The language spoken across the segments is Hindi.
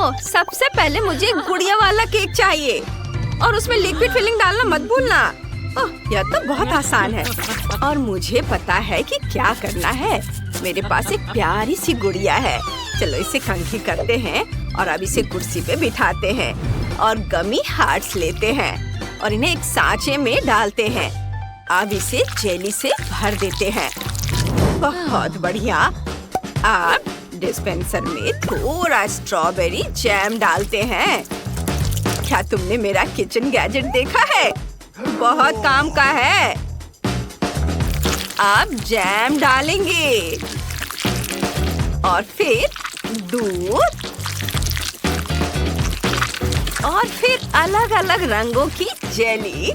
ओह, सबसे पहले मुझे गुड़िया वाला केक चाहिए और उसमें लिक्विड फिलिंग डालना मत भूलना। ओह, यह तो बहुत आसान है और मुझे पता है कि क्या करना है। मेरे पास एक प्यारी सी गुड़िया है। चलो इसे कंघी करते हैं और अब इसे कुर्सी पे बिठाते हैं और गमी हार्ट्स लेते हैं और इन्हें एक सांचे में डालते हैं। अब इसे जेली से भर देते हैं। बहुत बढ़िया। अब डिस्पेंसर में थोड़ा स्ट्रॉबेरी जैम डालते हैं। क्या तुमने मेरा किचन गैजेट देखा है? बहुत काम का है। अब जैम डालेंगे और फिर दूध और फिर अलग-अलग रंगों की जेली।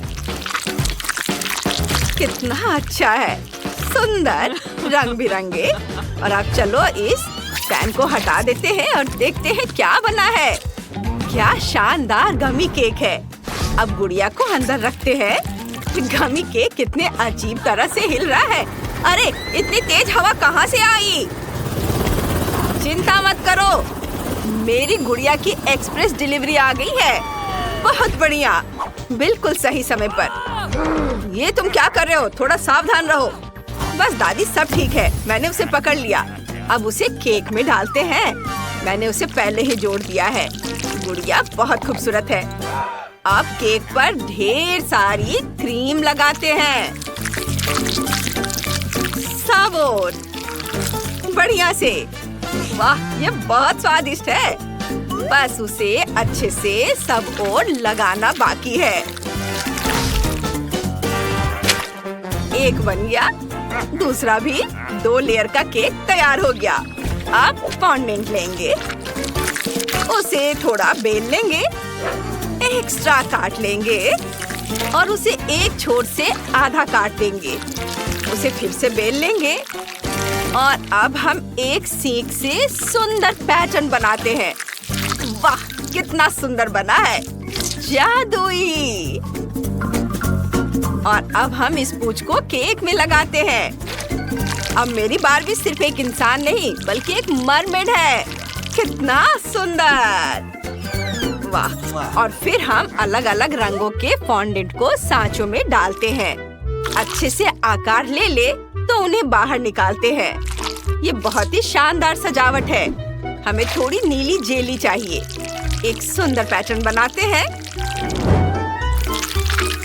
कितना अच्छा है, सुंदर रंग बिरंगे। और अब चलो इस पैन को हटा देते हैं और देखते हैं क्या बना है। क्या शानदार गमी केक है। अब गुड़िया को अंदर रखते हैं। गमी केक कितने अजीब तरह से हिल रहा है। अरे इतनी तेज हवा कहाँ से आई? चिंता मत करो, मेरी गुड़िया की एक्सप्रेस डिलीवरी आ गई है। बहुत बढ़िया, बिल्कुल सही समय पर। ये तुम क्या कर रहे हो? थोड़ा सावधान रहो। बस दादी, सब ठीक है, मैंने उसे पकड़ लिया। अब उसे केक में डालते हैं। मैंने उसे पहले ही जोड़ दिया है। गुड़िया बहुत खूबसूरत है। अब केक पर ढेर सारी क्रीम लगाते हैं। सब ओर बढ़िया से। वाह, ये बहुत स्वादिष्ट है। बस उसे अच्छे से सब ओर लगाना बाकी है। एक बन गया, दूसरा भी। 2 लेयर का केक तैयार हो गया। अब फॉन्डेंट लेंगे, उसे थोड़ा बेल लेंगे, एक्स्ट्रा काट लेंगे और उसे एक छोर से आधा काट देंगे। उसे फिर से बेल लेंगे और अब हम एक सीख से सुंदर पैटर्न बनाते हैं। वाह, कितना सुंदर बना है, जादुई। और अब हम इस पूंछ को केक में लगाते हैं। अब मेरी बारबी सिर्फ एक इंसान नहीं बल्कि एक मरमेड है। कितना सुंदर। वाह। और फिर हम अलग अलग रंगों के फॉन्डेंट को सांचों में डालते हैं। अच्छे से आकार ले ले तो उन्हें बाहर निकालते हैं। ये बहुत ही शानदार सजावट है। हमें थोड़ी नीली जेली चाहिए। एक सुंदर पैटर्न बनाते हैं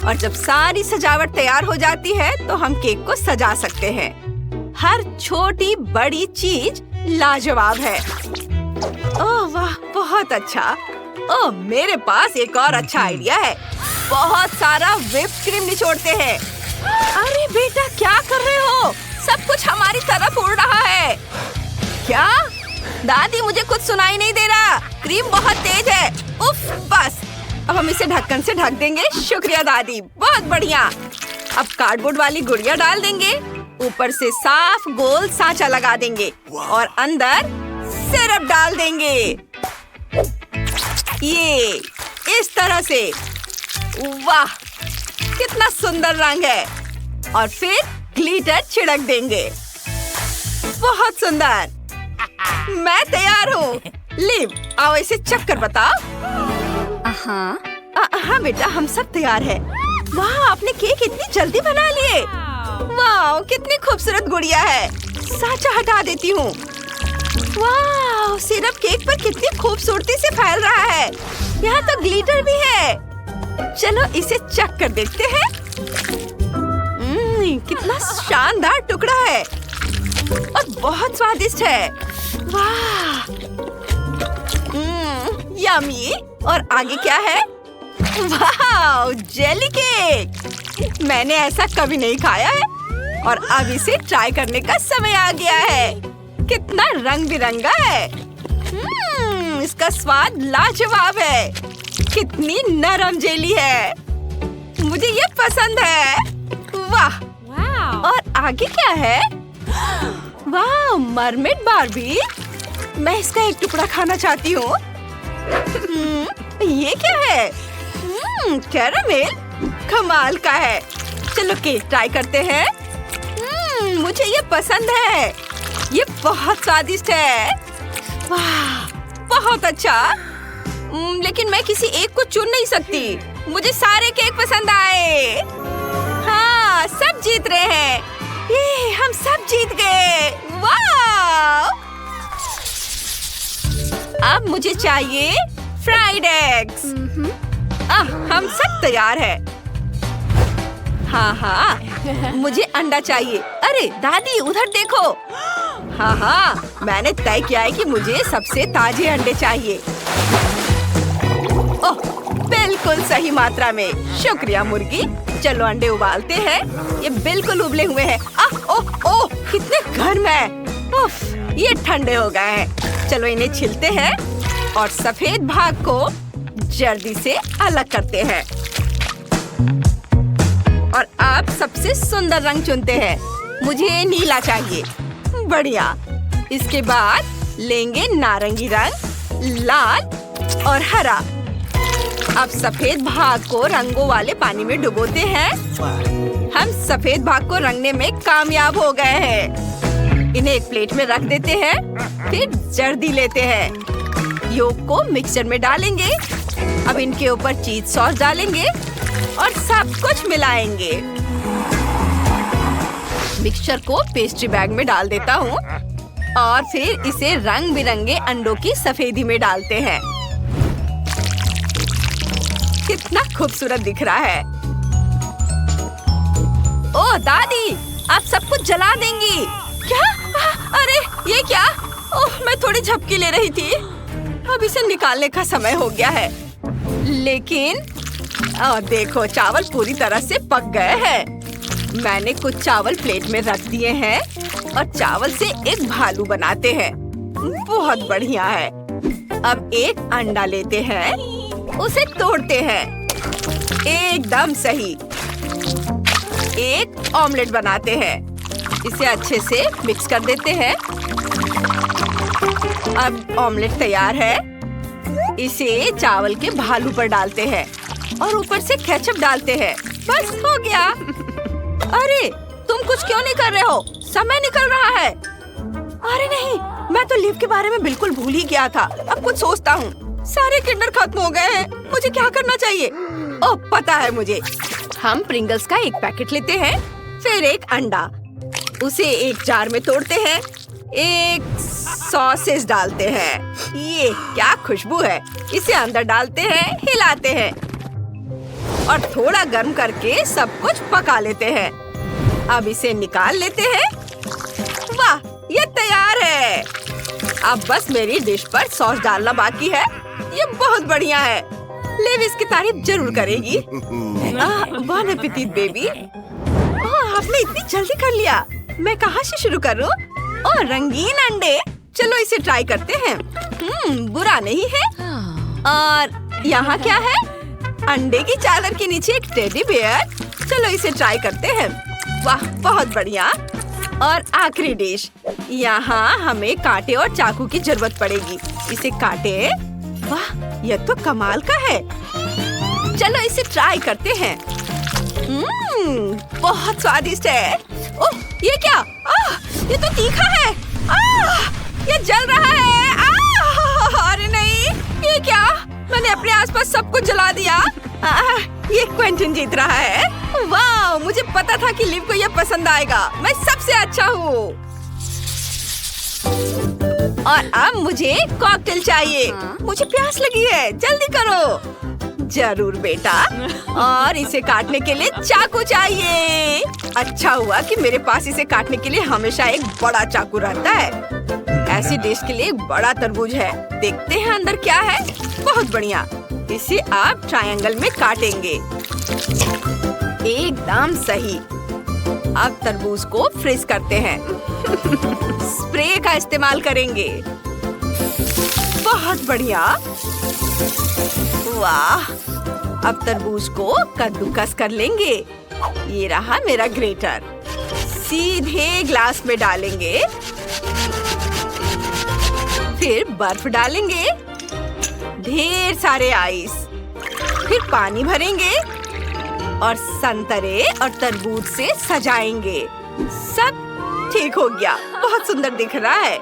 और जब सारी सजावट तैयार हो जाती है तो हम केक को सजा सकते हैं। हर छोटी बड़ी चीज लाजवाब है। ओह वाह, बहुत अच्छा। ओह, मेरे पास एक और अच्छा आइडिया है। बहुत सारा व्हिप्ड क्रीम निचोड़ते हैं। अरे बेटा, क्या कर रहे हो? सब कुछ हमारी तरफ उड़ रहा है। क्या? दादी, मुझे कुछ सुनाई नहीं दे रहा। क्रीम बहुत तेज है। उफ, बस। अब हम इसे ढक्कन से ढक देंगे। शुक्रिया दादी, बहुत बढ़िया। अब कार्डबोर्ड वाली गुड़िया डाल देंगे, ऊपर से साफ गोल सांचा लगा देंगे और अंदर सिरप डाल देंगे। ये इस तरह से। वाह, कितना सुंदर रंग है। और फिर ग्लिटर छिड़क देंगे। बहुत सुंदर। मैं तैयार हूँ। लिव, आओ इसे चख कर बताओ। हाँ बेटा, हम सब तैयार हैं। वाह, आपने केक इतनी जल्दी बना लिए। वाह, कितनी खूबसूरत गुड़िया है। सांचा हटा देती हूँ। वाह, सिरप केक पर कितनी खूबसूरती से फैल रहा है। यहाँ तो ग्लिटर भी है। चलो इसे चख कर देखते हैं। कितना शानदार टुकड़ा है और बहुत स्वादिष्ट है। वाह, यम्मी। और आगे क्या है? वाह, जेली केक। मैंने ऐसा कभी नहीं खाया है और अब इसे ट्राई करने का समय आ गया है। कितना रंग बिरंगा है। इसका स्वाद लाजवाब है। कितनी नरम जेली है। मुझे ये पसंद है। वाह। और आगे क्या है? वाह, मरमेड बारबी। मैं इसका एक टुकड़ा खाना चाहती हूँ। ये क्या है? कैरामेल। कमाल का है। चलो केक ट्राई करते हैं। मुझे ये पसंद है। ये बहुत स्वादिष्ट है। वाह, बहुत अच्छा। लेकिन मैं किसी एक को चुन नहीं सकती। मुझे सारे केक पसंद आए। हाँ, सब जीत रहे हैं। ये हम सब जीत गए। वाह! अब मुझे चाहिए फ्राइड एग्स। हम सब तैयार हैं। हाँ, मुझे अंडा चाहिए। अरे दादी, उधर देखो। हाँ, मैंने तय किया है कि मुझे सबसे ताजे अंडे चाहिए। ओह, बिल्कुल सही मात्रा में। शुक्रिया मुर्गी। चलो अंडे उबालते हैं। ये बिल्कुल उबले हुए हैं। ओह, कितने गर्म है। उफ, ये ठंडे हो गए हैं। चलो इन्हें छिलते हैं और सफेद भाग को जल्दी से अलग करते हैं। और अब सबसे सुंदर रंग चुनते हैं। मुझे नीला चाहिए। बढ़िया। इसके बाद लेंगे नारंगी रंग, लाल और हरा। अब सफेद भाग को रंगों वाले पानी में डुबोते हैं। हम सफेद भाग को रंगने में कामयाब हो गए हैं। इन्हें एक प्लेट में रख देते हैं। फिर जर्दी लेते हैं। योग को मिक्सचर में डालेंगे। अब इनके ऊपर चीज सॉस डालेंगे और सब कुछ मिलाएंगे। मिक्सचर को पेस्ट्री बैग में डाल देता हूँ और फिर इसे रंग बिरंगे अंडों की सफेदी में डालते हैं। कितना खूबसूरत दिख रहा है। ओह दादी, आप सब कुछ जला देंगी क्या? अरे ये क्या? ओह, मैं थोड़ी झपकी ले रही थी। अब इसे निकालने का समय हो गया है। लेकिन देखो, चावल पूरी तरह से पक गए हैं। मैंने कुछ चावल प्लेट में रख दिए हैं और चावल से एक भालू बनाते हैं। बहुत बढ़िया है। अब एक अंडा लेते हैं, उसे तोड़ते हैं। एकदम सही। एक ऑमलेट बनाते हैं। इसे अच्छे से मिक्स कर देते हैं। अब ऑमलेट तैयार है। इसे चावल के भालू पर डालते हैं और ऊपर से केचप डालते हैं। बस हो गया। अरे तुम कुछ क्यों नहीं कर रहे हो? समय निकल रहा है। अरे नहीं, मैं तो लीव के बारे में बिल्कुल भूल ही गया था। अब कुछ सोचता हूँ। सारे किंडर खत्म हो गए हैं। मुझे क्या करना चाहिए? ओह, पता है मुझे। हम प्रिंगल्स का एक पैकेट लेते हैं, फिर एक अंडा। उसे एक जार में तोड़ते हैं। एक सॉसेज डालते हैं। ये क्या खुशबू है। इसे अंदर डालते हैं, हिलाते हैं और थोड़ा गर्म करके सब कुछ पका लेते हैं। अब इसे निकाल लेते हैं। वाह, ये तैयार है। अब बस मेरी डिश पर सॉस डालना बाकी है। ये बहुत बढ़िया है। लिव इसकी तारीफ जरूर करेगी। बॉन एपेटिट बेबी। आपने इतनी जल्दी कर लिया। मैं कहाँ से शुरू करूँ? ओह, रंगीन अंडे। चलो इसे ट्राई करते हैं। बुरा नहीं है। और यहाँ क्या है? अंडे की चादर के नीचे एक टेडी बेयर। चलो इसे ट्राई करते हैं। वाह, बहुत बढ़िया। और आखिरी डिश। यहाँ हमें कांटे और चाकू की जरूरत पड़ेगी। इसे काटे। वाह, यह तो कमाल का है। चलो इसे ट्राई करते हैं। बहुत स्वादिष्ट है। ओह, ये क्या? ये तो तीखा है। ये जल रहा है। अरे नहीं, ये क्या? मैंने अपने आसपास सब कुछ जला दिया। ये क्वेंटिन जीत रहा है। वाह, मुझे पता था कि लिव को ये पसंद आएगा। मैं सबसे अच्छा हूँ। और अब मुझे कॉकटेल चाहिए। मुझे प्यास लगी है। जल्दी करो। जरूर बेटा। और इसे काटने के लिए चाकू चाहिए। अच्छा हुआ कि मेरे पास इसे काटने के लिए हमेशा एक बड़ा चाकू रहता है। ऐसी डिश के लिए एक बड़ा तरबूज है। देखते हैं अंदर क्या है। बहुत बढ़िया। इसे आप ट्रायंगल में काटेंगे। एकदम सही। अब तरबूज को फ्रीज करते हैं। स्प्रे का इस्तेमाल करेंगे। बहुत बढ़िया। वाह, अब तरबूज को कद्दूकस कर लेंगे। ये रहा मेरा ग्रेटर। सीधे ग्लास में डालेंगे। फिर बर्फ डालेंगे। ढेर सारे आइस। फिर पानी भरेंगे और संतरे और तरबूज से सजाएंगे। सब ठीक हो गया। बहुत सुंदर दिख रहा है।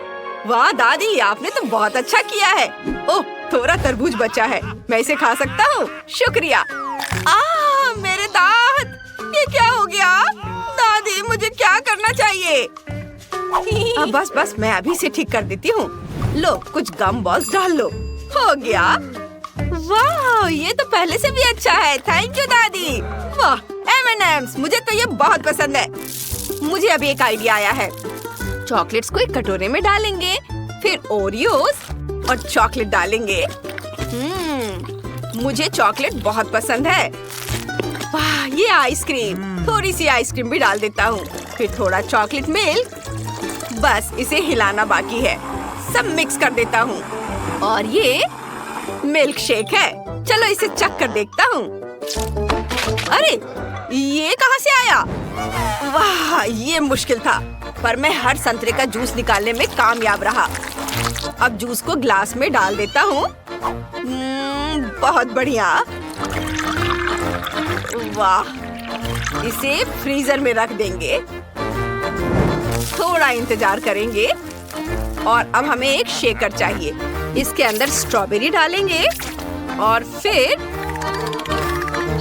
वाह दादी, आपने तो बहुत अच्छा किया है। ओह, थोड़ा तरबूज बचा है, मैं इसे खा सकता हूँ। शुक्रिया। मेरे दांत, ये क्या हो गया? दादी, मुझे क्या करना चाहिए? बस मैं अभी से ठीक कर देती हूँ। लो, कुछ गम बॉल्स डाल लो। हो गया। वाह, ये तो पहले से भी अच्छा है। थैंक यू दादी। वाह, M&M's, मुझे तो ये बहुत पसंद है। मुझे अभी एक आइडिया आया है। चॉकलेट्स को एक कटोरे में डालेंगे, फिर ओरियोस और चॉकलेट डालेंगे। मुझे चॉकलेट बहुत पसंद है। वाह, ये आइसक्रीम, थोड़ी सी आइसक्रीम भी डाल देता हूँ, फिर थोड़ा चॉकलेट मिल्क। बस इसे हिलाना बाकी है। सब मिक्स कर देता हूँ। और ये मिल्क शेक है। चलो इसे चख कर देखता हूँ। अरे, ये कहाँ से आया? वाह, ये मुश्किल था, पर मैं हर संतरे का जूस निकालने में कामयाब रहा। अब जूस को ग्लास में डाल देता हूँ। बहुत बढ़िया। वाह, इसे फ्रीजर में रख देंगे। थोड़ा इंतजार करेंगे। और अब हमें एक शेकर चाहिए। इसके अंदर स्ट्रॉबेरी डालेंगे और फिर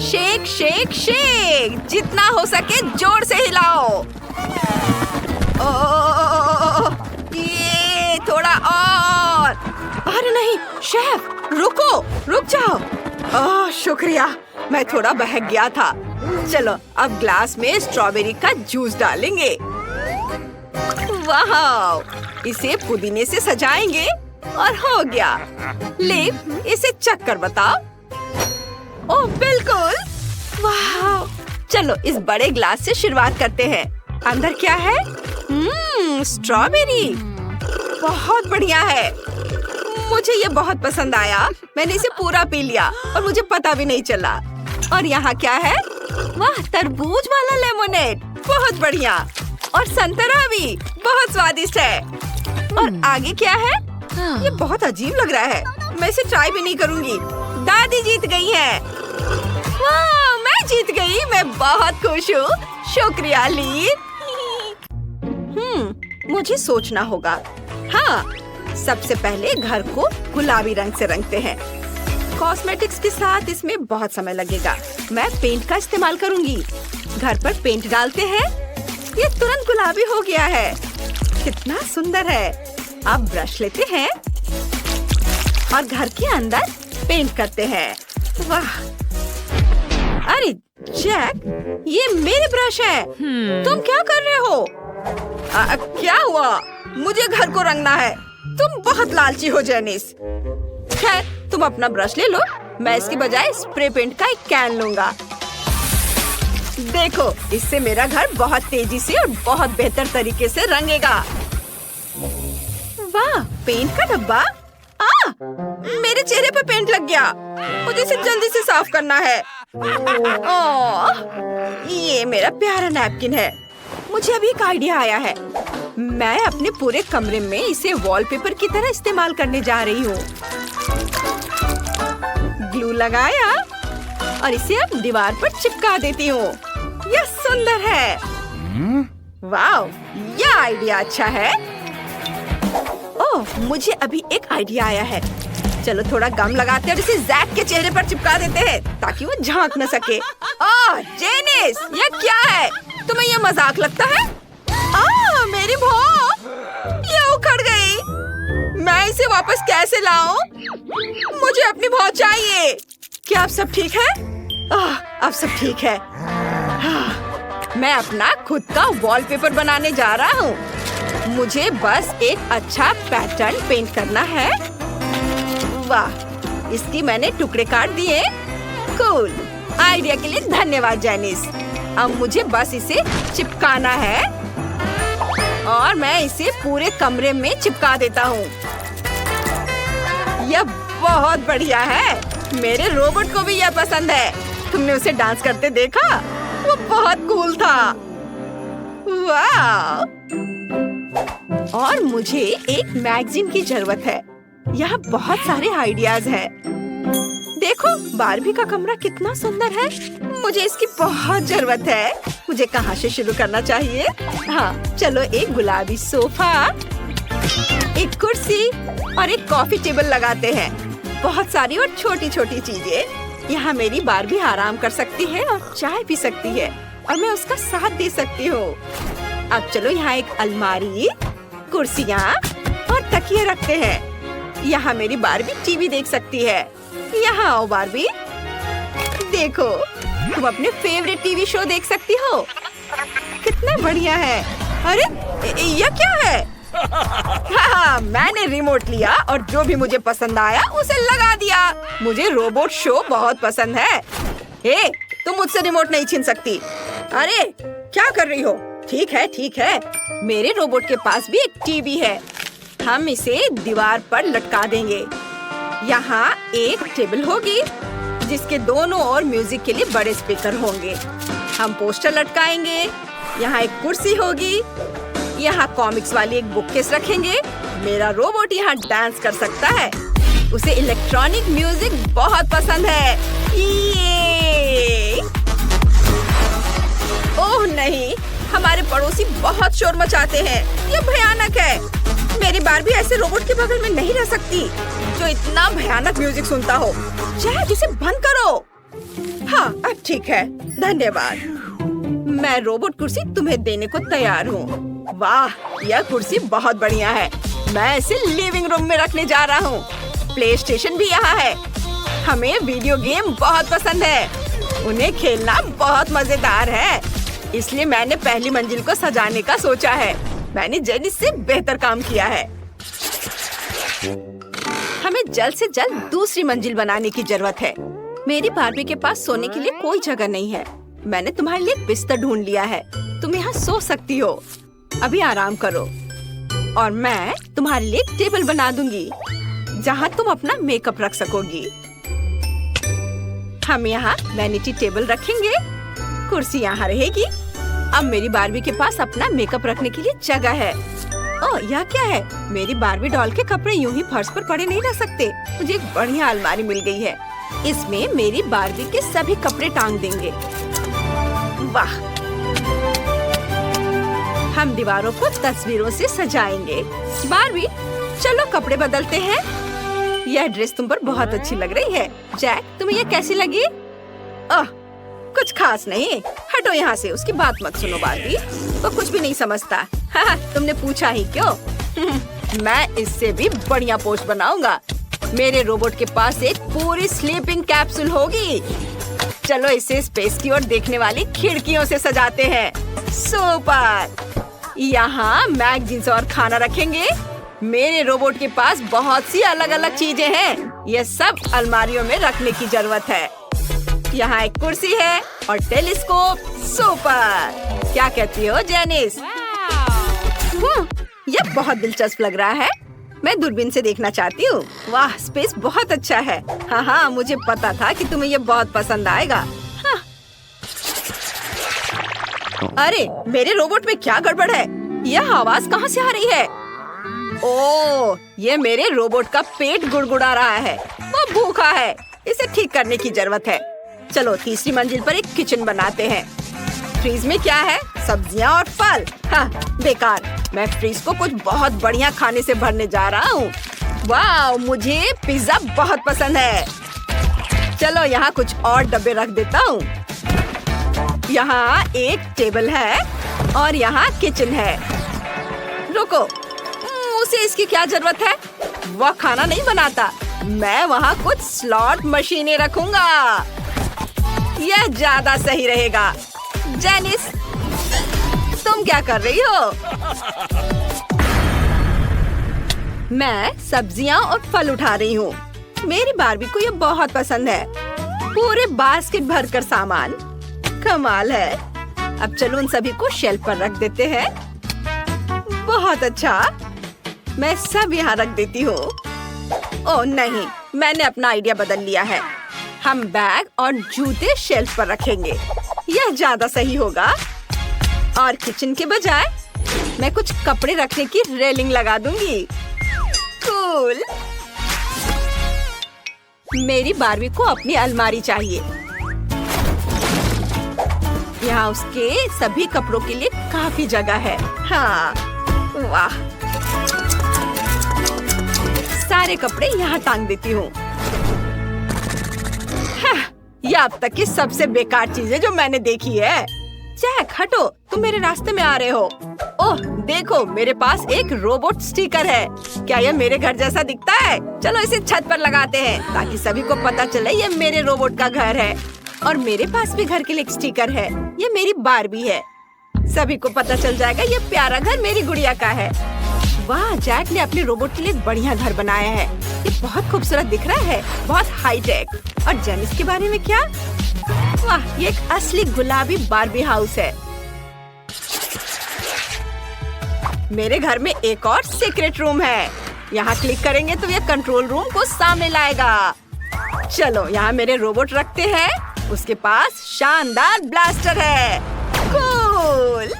शेक शेक शेक, जितना हो सके जोर से हिलाओ। ये थोड़ा और। अरे नहीं शेफ, रुक जाओ। शुक्रिया, मैं थोड़ा बहक गया था। चलो अब ग्लास में स्ट्रॉबेरी का जूस डालेंगे। वाह, इसे पुदीने से सजाएंगे और हो गया। ले, इसे चख कर बताओ। ओह बिल्कुल। वाह, चलो इस बड़े ग्लास से शुरुआत करते हैं। अंदर क्या है? स्ट्रॉबेरी। बहुत बढ़िया है। मुझे ये बहुत पसंद आया। मैंने इसे पूरा पी लिया और मुझे पता भी नहीं चला। और यहाँ क्या है? वाह, तरबूज वाला लेमोनेड, बहुत बढ़िया। और संतरा भी बहुत स्वादिष्ट है। और आगे क्या है? ये बहुत अजीब लग रहा है। मैं इसे ट्राई भी नहीं करूँगी। दादी जीत गई है। वाह, मैं जीत गई। मैं बहुत खुश हूँ। शुक्रिया ली। मुझे सोचना होगा। हाँ, सबसे पहले घर को गुलाबी रंग से रंगते हैं। कॉस्मेटिक्स के साथ इसमें बहुत समय लगेगा। मैं पेंट का इस्तेमाल करूँगी। घर पर पेंट डालते हैं। ये तुरंत गुलाबी हो गया है। कितना सुंदर है। अब ब्रश लेते हैं और घर के अंदर पेंट करते हैं। वाह, अरे जैक, ये मेरे ब्रश है। तुम क्या कर रहे हो? क्या हुआ? मुझे घर को रंगना है। तुम बहुत लालची हो जेनिस। खैर, तुम अपना ब्रश ले लो। मैं इसके बजाय स्प्रे पेंट का एक कैन लूंगा। देखो, इससे मेरा घर बहुत तेजी से और बहुत बेहतर तरीके से रंगेगा। वाह, पेंट का डब्बा। मेरे चेहरे पर पेंट लग गया। मुझे इसे जल्दी से साफ करना है। ये मेरा प्यारा नैपकिन है। मुझे अभी एक आइडिया आया है। मैं अपने पूरे कमरे में इसे वॉलपेपर की तरह इस्तेमाल करने जा रही हूँ। ग्लू लगाया और इसे अब दीवार पर चिपका देती हूँ। यह सुंदर है। वाह, यह आइडिया अच्छा है। ओह, मुझे अभी एक आइडिया आया है। चलो थोड़ा गम लगाते हैं और इसे जैक के चेहरे पर चिपका देते हैं ताकि वो झांक न सके। ओह जेनिस, ये क्या है? तुम्हें ये मजाक लगता है? मेरी भौं, ये उखड़ गई। मैं इसे वापस कैसे लाऊं? मुझे अपनी भौं चाहिए। क्या अब सब ठीक है? अब सब ठीक है। मैं अपना खुद का वॉलपेपर बनाने जा रहा हूँ। मुझे बस एक अच्छा पैटर्न पेंट करना है। वाह, इसकी मैंने टुकड़े काट दिए। कूल, आइडिया के लिए धन्यवाद जेनिस। अब मुझे बस इसे चिपकाना है और मैं इसे पूरे कमरे में चिपका देता हूँ। यह बहुत बढ़िया है। मेरे रोबोट को भी यह पसंद है। तुमने उसे डांस करते देखा? वो बहुत कूल था। वाह! और मुझे एक मैगजीन की जरूरत है। यहाँ बहुत सारे आइडियाज हैं। देखो, बारबी का कमरा कितना सुंदर है। मुझे इसकी बहुत जरूरत है। मुझे कहाँ से शुरू करना चाहिए? हाँ, चलो एक गुलाबी सोफा, एक कुर्सी और एक कॉफी टेबल लगाते हैं। बहुत सारी और छोटी छोटी चीजें। यहाँ मेरी बारबी आराम कर सकती है और चाय पी सकती है और मैं उसका साथ दे सकती हूँ। अब चलो यहाँ एक अलमारी, कुर्सियाँ और तकिए रखते हैं। यहाँ मेरी बारबी टीवी देख सकती है। यहाँ आओ बारबी, देखो तुम अपने फेवरेट टीवी शो देख सकती हो। कितना बढ़िया है। अरे यह क्या है? हाँ, मैंने रिमोट लिया और जो भी मुझे पसंद आया उसे लगा दिया। मुझे रोबोट शो बहुत पसंद है। तुम मुझसे रिमोट नहीं छीन सकती। अरे क्या कर रही हो? ठीक है, मेरे रोबोट के पास भी एक टीवी है। हम इसे दीवार पर लटका देंगे। यहाँ एक टेबल होगी जिसके दोनों ओर म्यूजिक के लिए बड़े स्पीकर होंगे। हम पोस्टर लटकाएंगे। यहाँ एक कुर्सी होगी। यहाँ कॉमिक्स वाली एक बुककेस रखेंगे। मेरा रोबोट यहाँ डांस कर सकता है। उसे इलेक्ट्रॉनिक म्यूजिक बहुत पसंद है। ये! ओह नहीं, हमारे पड़ोसी बहुत शोर मचाते हैं। ये भयानक है। मेरी बारबी ऐसे रोबोट के बगल में नहीं रह सकती जो इतना भयानक म्यूजिक सुनता हो। शायद इसे बंद करो। हाँ, अब ठीक है, धन्यवाद। मैं रोबोट कुर्सी तुम्हें देने को तैयार हूँ। वाह, यह कुर्सी बहुत बढ़िया है। मैं इसे लिविंग रूम में रखने जा रहा हूँ। प्ले स्टेशन भी यहाँ है। हमें वीडियो गेम बहुत पसंद है। उन्हें खेलना बहुत मजेदार है। इसलिए मैंने पहली मंजिल को सजाने का सोचा है। मैंने जेनिस से बेहतर काम किया है। हमें जल्द से जल्द दूसरी मंजिल बनाने की जरूरत है। मेरी बारबी के पास सोने के लिए कोई जगह नहीं है। मैंने तुम्हारे लिए बिस्तर ढूंढ लिया है। तुम यहाँ सो सकती हो। अभी आराम करो और मैं तुम्हारे लिए एक टेबल बना दूंगी जहाँ तुम अपना मेकअप रख सकोगी। हम यहाँ वैनिटी टेबल रखेंगे। कुर्सी यहाँ रहेगी। अब मेरी बारबी के पास अपना मेकअप रखने के लिए जगह है। ओह, यह क्या है? मेरी बारबी डॉल के कपड़े यूं ही फर्श पर पड़े नहीं रह सकते। मुझे एक बढ़िया अलमारी मिल गई है। इसमें मेरी बारबी के सभी कपड़े टांग देंगे। वाह! हम दीवारों को तस्वीरों से सजाएंगे। बारबी, चलो कपड़े बदलते हैं। यह ड्रेस तुम पर बहुत अच्छी लग रही है। जैक, तुम्हें यह कैसी लगी? कुछ खास नहीं। हटो यहाँ से, उसकी बात मत सुनो बारबी। वो कुछ भी नहीं समझता। हाँ, तुमने पूछा ही क्यों? मैं इससे भी बढ़िया पोस्ट बनाऊंगा। मेरे रोबोट के पास एक पूरी स्लीपिंग कैप्सूल होगी। चलो इसे स्पेस की ओर देखने वाली खिड़कियों से सजाते हैं। सुपर! यहाँ मैगजीन्स और खाना रखेंगे। मेरे रोबोट के पास बहुत सी अलग अलग चीजें हैं। ये सब अलमारियों में रखने की जरूरत है। यहाँ एक कुर्सी है और टेलीस्कोप। सुपर! क्या कहती हो जेनिस? यह बहुत दिलचस्प लग रहा है। मैं दूरबीन से देखना चाहती हूँ। वाह, स्पेस बहुत अच्छा है। हाँ, मुझे पता था कि तुम्हें यह बहुत पसंद आएगा। हाँ। अरे, मेरे रोबोट में क्या गड़बड़ है? यह आवाज कहाँ से आ रही है? ओह, ये मेरे रोबोट का पेट गुड़गुड़ा रहा है। वो भूखा है। इसे ठीक करने की जरूरत है। चलो तीसरी मंजिल पर एक किचन बनाते हैं। फ्रीज में क्या है? सब्जियां और फल। हाँ, बेकार। मैं फ्रीज को कुछ बहुत बढ़िया खाने से भरने जा रहा हूँ। वाह, मुझे पिज्जा बहुत पसंद है। चलो यहाँ कुछ और डब्बे रख देता हूँ। यहाँ एक टेबल है और यहाँ किचन है। रुको, उसे इसकी क्या जरूरत है? वह खाना नहीं बनाता। मैं वहाँ कुछ स्लॉट मशीनें रखूंगा। यह ज्यादा सही रहेगा। जेनिस, तुम क्या कर रही हो? मैं सब्जियां और फल उठा रही हूँ। मेरी बारबी को ये बहुत पसंद है। पूरे बास्केट भरकर सामान। कमाल है। अब चलो उन सभी को शेल्फ पर रख देते हैं। बहुत अच्छा। मैं सब यहाँ रख देती हूँ। ओह नहीं, मैंने अपना आइडिया बदल लिया है। हम बैग और जूते शेल्फ पर रखेंगे। यह ज्यादा सही होगा। और किचन के बजाय मैं कुछ कपड़े रखने की रेलिंग लगा दूंगी। कूल। मेरी बारबी को अपनी अलमारी चाहिए। यहाँ उसके सभी कपड़ों के लिए काफी जगह है। हाँ, वाह। सारे कपड़े यहाँ टांग देती हूँ। ये अब तक की सबसे बेकार चीज है जो मैंने देखी है। जैक हटो, तुम मेरे रास्ते में आ रहे हो। ओह देखो, मेरे पास एक रोबोट स्टिकर है। क्या ये मेरे घर जैसा दिखता है? चलो इसे छत पर लगाते हैं ताकि सभी को पता चले ये मेरे रोबोट का घर है। और मेरे पास भी घर के लिए एक स्टिकर है। ये मेरी बारबी है। सभी को पता चल जाएगा ये प्यारा घर मेरी गुड़िया का है। वाह, जैक ने अपने रोबोट के लिए एक बढ़िया घर बनाया है। ये बहुत खूबसूरत दिख रहा है, बहुत हाई टेक। और जेनिस के बारे में क्या? वाह, ये एक असली गुलाबी बारबी हाउस है। मेरे घर में एक और सीक्रेट रूम है। यहाँ क्लिक करेंगे तो ये कंट्रोल रूम को सामने लाएगा। चलो यहाँ मेरे रोबोट रखते हैं। उसके पास शानदार ब्लास्टर है। कूल!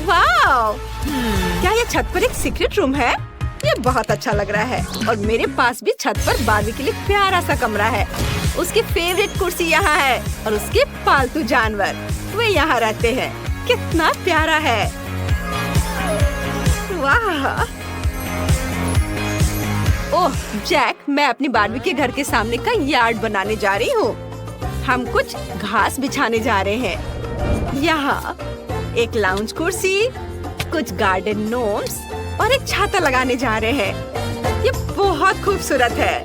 वाह! क्या ये छत पर एक सीक्रेट रूम है? ये बहुत अच्छा लग रहा है। और मेरे पास भी छत पर बारबी के लिए प्यारा सा कमरा है। उसकी फेवरेट कुर्सी यहाँ है और उसके पालतू जानवर वे यहाँ रहते हैं। कितना प्यारा है। वाह! ओह जैक, मैं अपनी बारबी के घर के सामने का यार्ड बनाने जा रही हूँ। हम कुछ घास बिछाने जा रहे हैं। यहाँ एक लाउंज कुर्सी, कुछ गार्डन नोम्स और एक छाता लगाने जा रहे हैं। ये बहुत खूबसूरत है।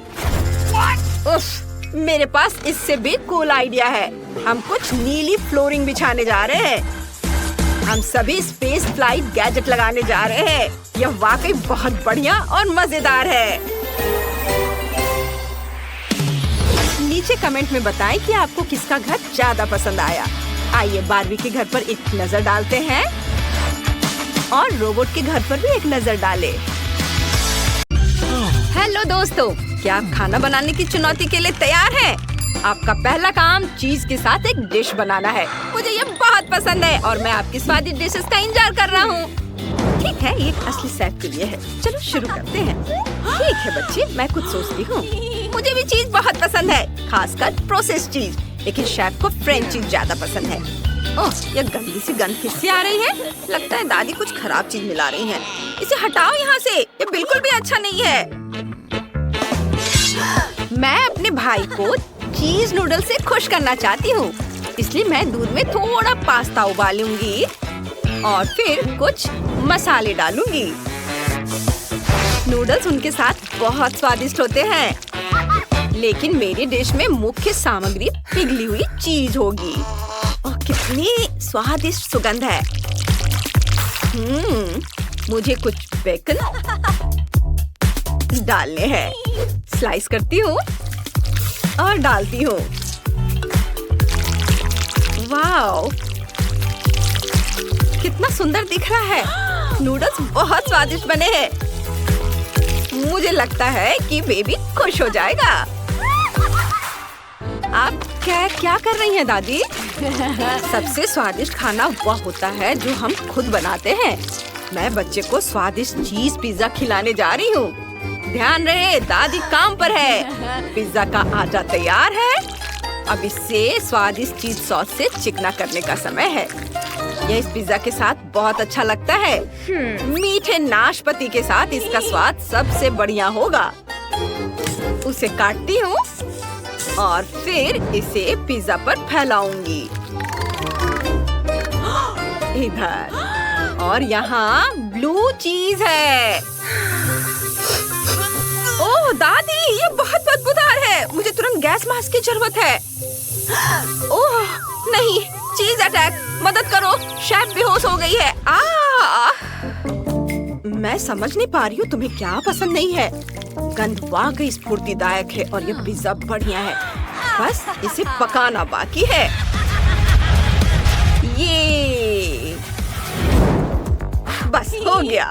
उफ, मेरे पास इससे भी कूल आइडिया है। हम कुछ नीली फ्लोरिंग बिछाने जा रहे हैं। हम सभी स्पेस फ्लाइट गैजेट लगाने जा रहे हैं। यह वाकई बहुत बढ़िया और मजेदार है। नीचे कमेंट में बताएं कि आपको किसका घर ज्यादा पसंद आया। आइए बारबी के घर पर एक नजर डालते हैं और रोबोट के घर पर भी एक नजर डालें। हेलो दोस्तों, क्या आप खाना बनाने की चुनौती के लिए तैयार हैं? आपका पहला काम चीज के साथ एक डिश बनाना है। मुझे ये बहुत पसंद है और मैं आपकी स्वादिष्ट डिशेस का इंतजार कर रहा हूँ। ठीक है, ये एक असली शेफ के लिए है। चलो शुरू करते हैं। ठीक है बच्चे, मैं कुछ सोचती हूँ। मुझे भी चीज बहुत पसंद है, खासकर प्रोसेस चीज। लेकिन शेफ को फ्रेंच चीज ज्यादा पसंद है। ओह, ये गंदी सी गंध किससे आ रही है? लगता है दादी कुछ खराब चीज मिला रही है। इसे हटाओ यहाँ से, ये बिल्कुल भी अच्छा नहीं है। मैं अपने भाई को चीज नूडल से खुश करना चाहती हूँ, इसलिए मैं दूध में थोड़ा पास्ता उबालूंगी और फिर कुछ मसाले डालूंगी। नूडल्स उनके साथ बहुत स्वादिष्ट होते हैं, लेकिन मेरी डिश में मुख्य सामग्री पिघली हुई चीज होगी। और कितनी स्वादिष्ट सुगंध है। मुझे कुछ बेकन डालने हैं। स्लाइस करती हूँ और डालती हूँ। वाओ, कितना सुंदर दिख रहा है। नूडल्स बहुत स्वादिष्ट बने हैं। मुझे लगता है कि बेबी खुश हो जाएगा। आप क्या कर रही हैं दादी? सबसे स्वादिष्ट खाना वह होता है जो हम खुद बनाते हैं। मैं बच्चे को स्वादिष्ट चीज पिज्जा खिलाने जा रही हूँ। ध्यान रहे, दादी काम पर है। पिज्जा का आटा तैयार है। अब इसे स्वादिष्ट चीज सॉस से चिकना करने का समय है। यह इस पिज्जा के साथ बहुत अच्छा लगता है। मीठे नाशपाती के साथ इसका स्वाद सबसे बढ़िया होगा। उसे काटती हूँ और फिर इसे पिज्जा पर फैलाऊंगी। इधर और यहाँ ब्लू चीज है। ओह दादी, ये बहुत बदबूदार है। मुझे तुरंत गैस मास्क की जरूरत है। ओह नहीं, चीज अटैक, मदद करो, शेफ बेहोश हो गई है। मैं समझ नहीं पा रही हूँ तुम्हें क्या पसंद नहीं है। गंध वाकई स्फूर्तिदायक है और ये पिज्जा बढ़िया है। बस इसे पकाना बाकी है। ये बस हो गया।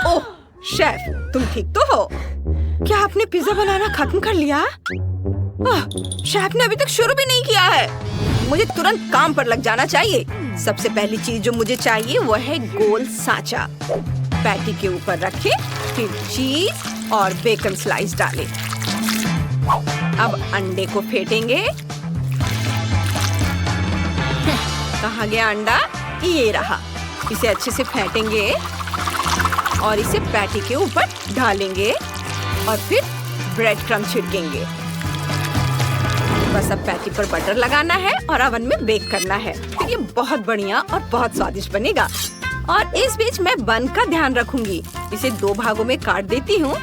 ओह शेफ, तुम ठीक तो हो? क्या आपने पिज्जा बनाना खत्म कर लिया? शेफ ने अभी तक शुरू भी नहीं किया है। मुझे तुरंत काम पर लग जाना चाहिए। सबसे पहली चीज जो मुझे चाहिए वो है गोल सांचा। पैटी के ऊपर रखें, फिर चीज और बेकन स्लाइस डालें। अब अंडे को फेंटेंगे। कहाँ गया अंडा? ये रहा। इसे अच्छे से फेंटेंगे और इसे पैटी के ऊपर डालेंगे और फिर ब्रेड क्रम्ब छिड़केंगे। बस अब पैटी पर बटर लगाना है और ओवन में बेक करना है। फिर ये बहुत बढ़िया और बहुत स्वादिष्ट बनेगा। और इस बीच मैं बन का ध्यान रखूंगी। इसे 2 भागों में काट देती हूँ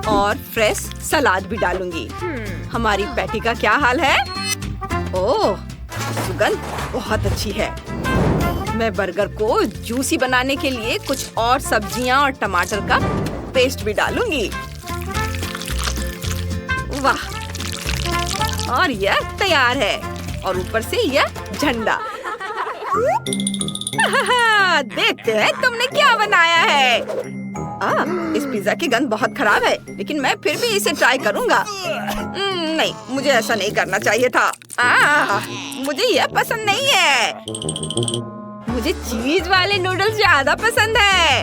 और फ्रेश सलाद भी डालूंगी। हमारी पैटी का क्या हाल है? ओह, सुगंध बहुत अच्छी है। मैं बर्गर को जूसी बनाने के लिए कुछ और सब्जियां और टमाटर का पेस्ट भी डालूंगी। वाह, और यह तैयार है। और ऊपर से यह झंडा। देखते हैं तुमने क्या बनाया है। इस पिज्जा की गंध बहुत खराब है, लेकिन मैं फिर भी इसे ट्राई करूंगा। नहीं, मुझे ऐसा नहीं करना चाहिए था। मुझे यह पसंद नहीं है। मुझे चीज वाले नूडल्स ज्यादा पसंद है।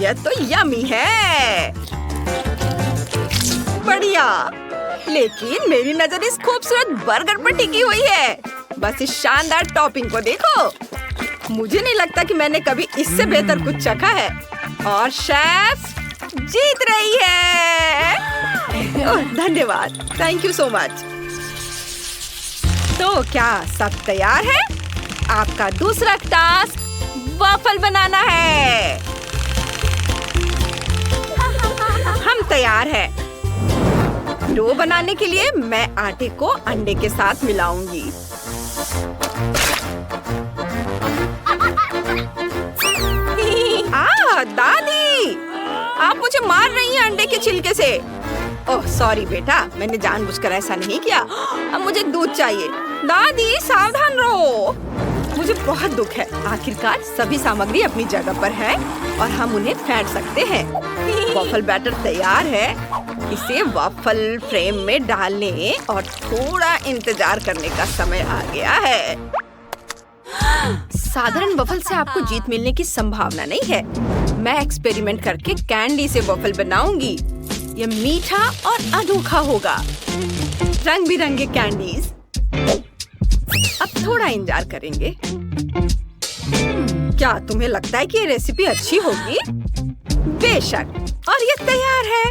यह तो यमी है। बढ़िया, लेकिन मेरी नजर इस खूबसूरत बर्गर पर टिकी हुई है। बस इस शानदार टॉपिंग को देखो। मुझे नहीं लगता कि मैंने कभी इससे बेहतर कुछ चखा है। और शेफ जीत रही है। धन्यवाद, थैंक यू सो मच। तो क्या सब तैयार है? आपका दूसरा टास्क वॉफल बनाना है। हम तैयार हैं। डो बनाने के लिए मैं आटे को अंडे के साथ मिलाऊंगी। दादी, आप मुझे मार रही हैं अंडे के छिलके से। ओह सॉरी बेटा, मैंने जानबूझकर ऐसा नहीं किया। अब मुझे दूध चाहिए। दादी सावधान रहो। मुझे बहुत दुख है। आखिरकार सभी सामग्री अपनी जगह पर है और हम उन्हें फेंट सकते हैं। वॉफल बैटर तैयार है। इसे वॉफल फ्रेम में डालने और थोड़ा इंतजार करने का समय आ गया है। साधारण वॉफल से आपको जीत मिलने की संभावना नहीं है। मैं एक्सपेरिमेंट करके कैंडी से वॉफल बनाऊंगी। यह मीठा और अनोखा होगा। रंग बिरंगे कैंडीज। अब थोड़ा इंतजार करेंगे। क्या तुम्हें लगता है कि ये रेसिपी अच्छी होगी? बेशक। और ये तैयार है।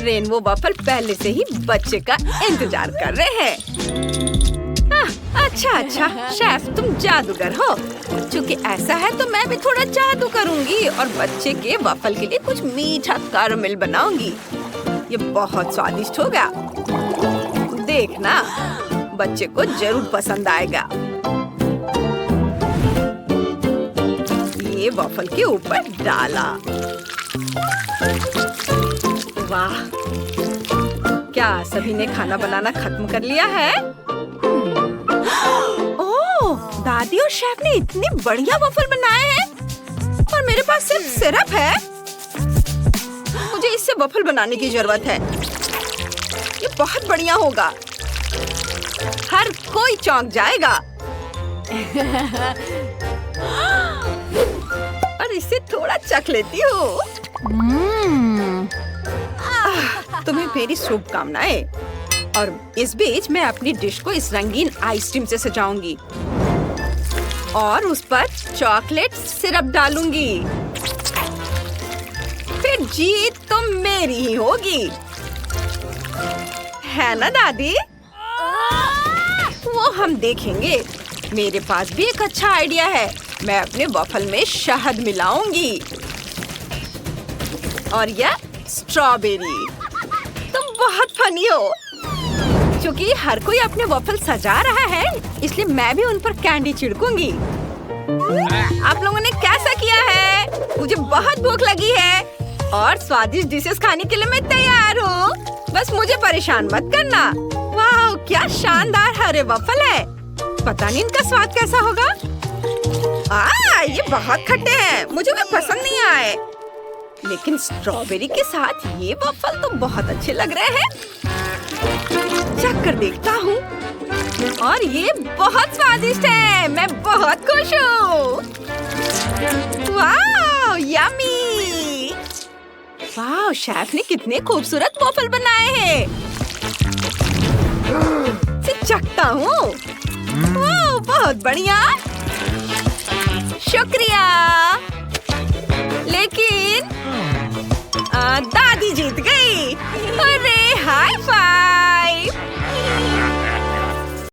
रेनबो वॉफल पहले से ही बच्चे का इंतजार कर रहे हैं। अच्छा, शेफ तुम जादूगर हो। क्योंकि ऐसा है तो मैं भी थोड़ा जादू करूंगी और बच्चे के वॉफल के लिए कुछ मीठा कैरेमल बनाऊंगी। ये बहुत स्वादिष्ट होगा। देखना, बच्चे को जरूर पसंद आएगा। ये वॉफल के ऊपर डाला। वाह, क्या सभी ने खाना बनाना खत्म कर लिया है? ओह, दादी और शेफ ने इतनी बढ़िया वॉफल बनाए हैं और मेरे पास सिर्फ सिरप है। मुझे इससे वॉफल बनाने की जरूरत है। ये बहुत बढ़िया होगा। हर कोई चौंक जाएगा। और इसे थोड़ा चख लेती हूँ। तुम्हें मेरी शुभकामनाएं। और इस बीच मैं अपनी डिश को इस रंगीन आइसक्रीम से सजाऊंगी और उस पर चॉकलेट सिरप डालूंगी। फिर जीत तो मेरी ही होगी, है ना दादी? वो हम देखेंगे। मेरे पास भी एक अच्छा आइडिया है। मैं अपने वॉफल में शहद मिलाऊंगी और यह स्ट्रॉबेरी। तुम बहुत फनी हो। क्योंकि हर कोई अपने वॉफल सजा रहा है, इसलिए मैं भी उन पर कैंडी छिड़कूंगी। आप लोगों ने कैसा किया है? मुझे बहुत भूख लगी है और स्वादिष्ट डिशेस खाने के लिए मैं तैयार हूँ। बस मुझे परेशान मत करना। वाह, क्या शानदार हरे वॉफल है। पता नहीं इनका स्वाद कैसा होगा। ये बहुत खट्टे हैं, मुझे वे पसंद नहीं आए। लेकिन स्ट्रॉबेरी के साथ ये वॉफल तो बहुत अच्छे लग रहे हैं। चख कर देखता हूँ। और ये बहुत स्वादिष्ट है। मैं बहुत खुश हूँ। वाह, यम्मी। वाह, शेफ ने कितने खूबसूरत वॉफल बनाए हैं। इसे चखता हूँ। वाह, बहुत बढ़िया। शुक्रिया। लेकिन दादी जीत गई।